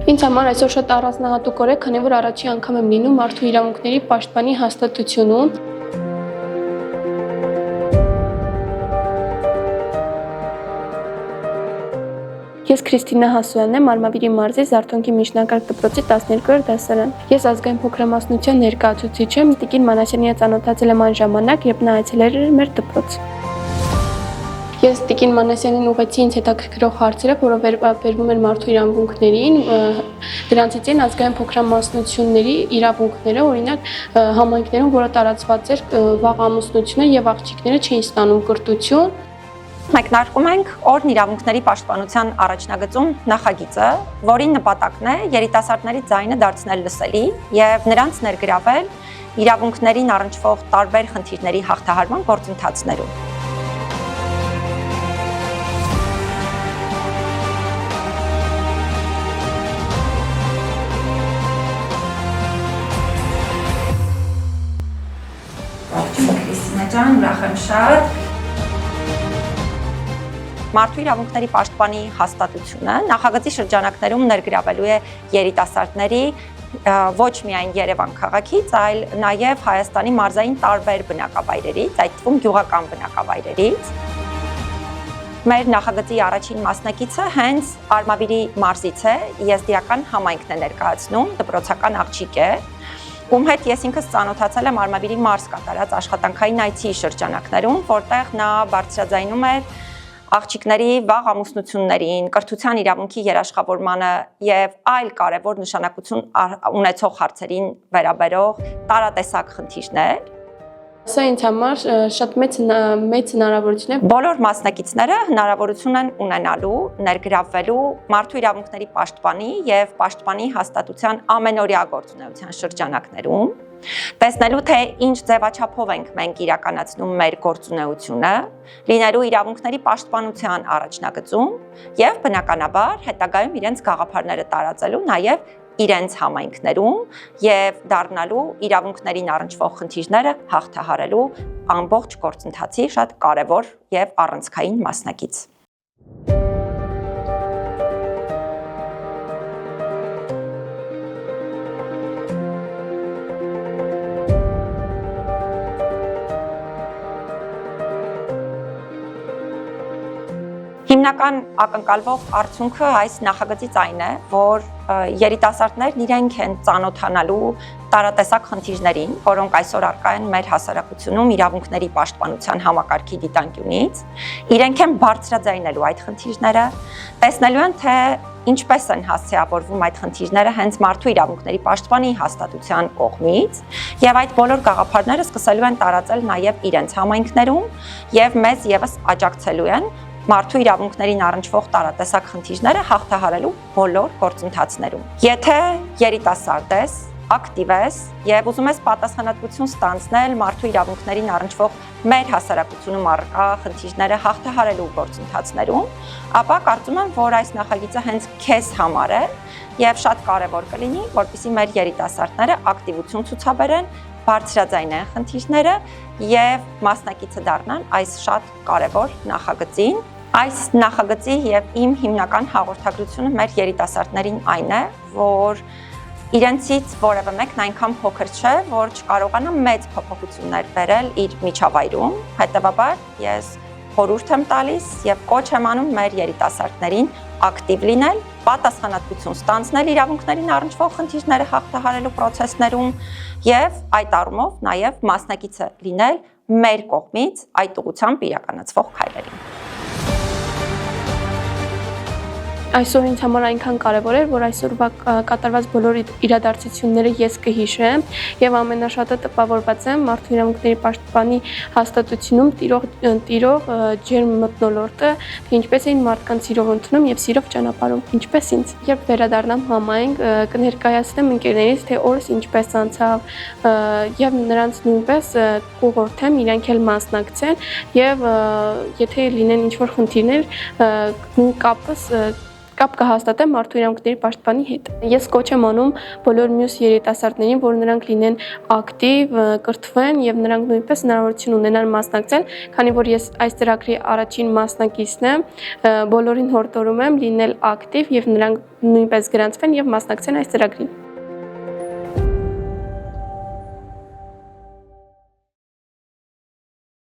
Ինձ համար այսօր շատ առանձնահատուկ օր է, քանի որ առաջին անգամ եմ լինում մարդու իրավունքների պաշտպանի հաստատությունում։ Ես Քրիստինա Հասոյանն եմ, Արմավիրի մարզի Զարթոնքի միջնակարգ դպրոցի 12-րդ դասարան։ Ես ազգային փոքրամասնության ներկայացուցիչ եմ, Տիկին Մանասյանի հետ ծանոթացել եմ այն ժամանակ, երբ նա այցելել էր մեր դպրոց։ Ես Տիկին Մանասյանին ուղղեցի ինձ հետաքրքրող հարցերը, որը վերաբերվում են մարդու իրավունքներին, դրանցից են ազգային փոքրամասնությունների իրավունքները, օրինակ համայնքներում, որը տարածված էր վաղ ամուսնությունը եւ աղջիկները չէին ստանում կրթություն։ Մեկնարկում ենք օրն իրավունքների պաշտպանության առաջնագծում նախագիծը, որի նպատակն է երիտասարդների ձայնը դարձնել լսելի եւ նրանց ներգրավել իրավունքներին առնչվող տարբեր խնդիրների հաղթահարման գործընթացներում։ Քրիստինա ջան, ուրախ եմ շատ։ Մարդու իրավունքների պաշտպանի հաստատությունը նախագծի շրջանակներում ներգրավելու է երիտասարդների ոչ միայն Երևան քաղաքից, այլ նաև Հայաստանի մարզային տարբեր բնակավայրերից, այդ թվում գյուղական բնակավայրերից։ Մեր նախագծի առաջին մասնակիցը հենց Արմավիրի մարզից է, եզդիական համայնքն է ներկայացնում, դպրոցական աղջիկ է, ում հետ ես ինքս ծանոթացել եմ Արմավիրի մարզ կատարած աշխատանքային այցի շրջանակներում, որտեղ նա բարձրաձայնում էր աղջիկների վաղ ամուսնություններին, կրթության իրավունքի երաշխավորմանը եւ այլ կարևոր նշանակություն ունեցող հարցերին վերաբերող տարատեսակ խնդիրներ։ Սա ինձ համար շատ մեծ հնարավորություն է։ Բոլոր մասնակիցները հնարավորություն են ունենալու ներգրավվելու մարդու իրավունքների պաշտպանի եւ պաշտպանի հաստատության ամենօրյա գործունեության շրջանակներում, տեսնելու թե ինչ ձևաչափով ենք մենք իրականացնում մեր գործունեությունը, լինելու իրավունքների պաշտպանության առաջնագծում եւ բնականաբար հետագայում իրենց գաղափարները տարածելու նաեւ իրենց համայնքներում եւ դառնալու իրավունքներին առնչվող խնդիրները հաղթահարելու ամբողջ գործընթացի շատ կարևոր եւ առանցքային մասնակից։ Հիմնական ակնկալվող արդյունքը այս նախագծից այն է, որ երիտասարդներն իրենք են ծանոթանալու տարատեսակ խնդիրներին, որոնք այսօր առկա են մեր հասարակությունում իրավունքների պաշտպանության համակարգի դիտանկյունից, իրենք են բարձրաձայնելու այդ խնդիրները, տեսնելու են, թե ինչպես են հասցեավորվում այդ խնդիրները հենց մարդու իրավունքների պաշտպանի հաստատության կողմից, եւ այդ բոլոր գաղափարները սկսելու են տարածել նաեւ իրենց համայնքներում եւ մեզ եւս աջակցելու են մարդու իրավունքներին առնչվող տարատեսակ խնդիրները հաղթահարելու բոլոր գործընթացներում։ Եթե երիտասարդ ես, ակտիվ ես եւ ուզում ես պատասխանատվություն ստանձնել մարդու իրավունքներին առնչվող մեր հասարակությունում առկա խնդիրները հաղթահարելու գործընթացներում, ապա կարծում եմ, որ այս նախագիծը հենց քեզ համար է եւ շատ կարեւոր կլինի, որպեսզի մեր երիտասարդները ակտիվություն ցուցաբերեն, բարձրաձայնեն խնդիրները եւ մասնակիցը դառնան այս շատ կարեւոր նախագծին։ Այս նախագծի եւ իմ հիմնական հաղորդագրությունը մեր երիտասարդներին այն է, որ իրենցից որևէ մեկն այնքան փոքր չէ, որ չկարողանա մեծ փոփոխություններ բերել իր միջավայրում, հետեւաբար ես խորհուրդ եմ տալիս եւ կոչ եմ անում մեր երիտասարդներին ակտիվ լինել, պատասխանատվություն ստանձնել իրավունքներին առնչվող խնդիրները հաղթահարելու process-ներում եւ այդ առումով նաեւ մասնակիցը լինել մեր կողմից այդ ուղղությամբ իրականացվող քայլերին։ Այսօր ինձ համար այնքան կարևոր էր, որ այսօրվա կատարված բոլոր իրադարձությունները ես կհիշեմ եւ ամենաշատը տպավորված եմ մարդու իրավունքների պաշտպանի հաստատությունում տիրող ջերմ մթնոլորտը, թե ինչպես էին մարդկանց սիրով ընդունում եւ սիրով ճանապարհում, ինչպես ինձ։ Երբ վերադառնամ համայնք, կներկայացնեմ ընկերներից, թե օրս ինչպես անցավ եւ նրանց նույնպես կուղղորդեմ իրենք էլ մասնակցեն եւ եթե լինեն ինչ-որ խնդիրներ, նույն կապս կապ կհաստատեն մարդու իրավունքների պաշտպանի հետ։ Ես կոչ եմ անում բոլոր մյուս երիտասարդներին, որ նրանք լինեն ակտիվ, կրթվեն եւ նրանք նույնպես հնարավորություն ունենան մասնակցել, քանի որ ես այս ծրագրի առաջին մասնակիցն եմ, բոլորին հորդորում եմ լինել ակտիվ եւ նրանք նույնպես գրանցվեն եւ մասնակցեն այս ծրագրին։